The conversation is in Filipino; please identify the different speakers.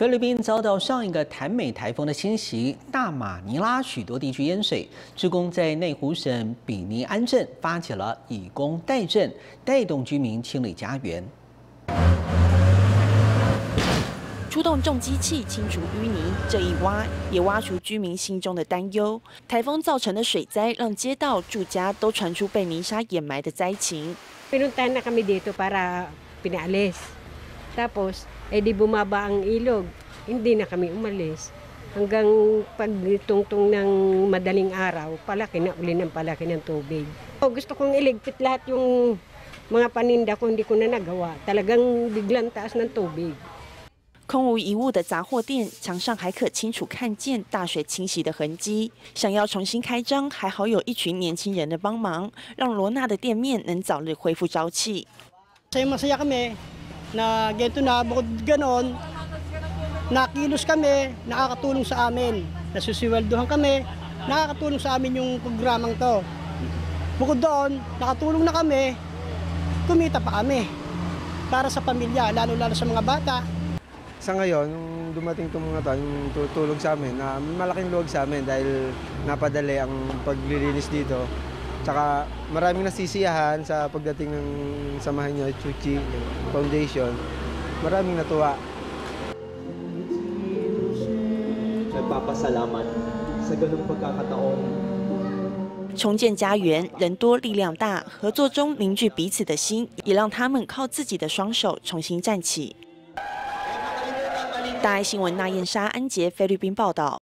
Speaker 1: 菲律宾遭到上一个坦美台风的侵袭，大马尼拉许多地区淹水。志工在内湖省比尼安镇发起了以工代赈，带动居民清理家园。
Speaker 2: 出动重机器清除淤泥，这一挖也挖除居民心中的担忧。台风造成的水灾让街道、住家都传出被泥沙掩埋的灾情。
Speaker 3: Pinuntahan na kami dito para pinaalis. Tapos, di bumaba ang ilog. Hindi na kami umalis. Hanggang pagtungtong ng madaling araw, palaki na uli ng palaki ng tubig. Gusto kong iligpit lahat yung mga paninda ko, hindi ko na nagawa. Talagang biglang taas ng tubig.
Speaker 2: 空无一物的杂货店，墙上还可清楚看见大水侵袭的痕迹。想要重新开张，还好有一群年轻人的帮忙，让罗娜的店面能早日恢复朝气。
Speaker 4: Masaya kami na ganito na bukod ganon, nakilos kami, nakakatulong sa amin, nasusiweldohan kami, nakakatulong sa amin yung programang to. Bukod doon, nakatulong na kami, kumita pa kami para sa pamilya, lalo-lalo sa mga bata.
Speaker 5: Sa ngayon, nung dumating itong mga to, yung tutulog sa amin, na malaking luwag sa amin dahil napadali ang paglilinis dito. Tsaka maraming nasisiyahan sa pagdating ng samahan niyo, Chuchi Foundation. Maraming natuwa.
Speaker 6: Nagpapasalamat sa ganung pagkakataon.
Speaker 2: 重建家园，人多力量大，合作中凝聚彼此的心，也让他们靠自己的双手重新站起。大爱新闻那燕莎、安杰菲律宾报道。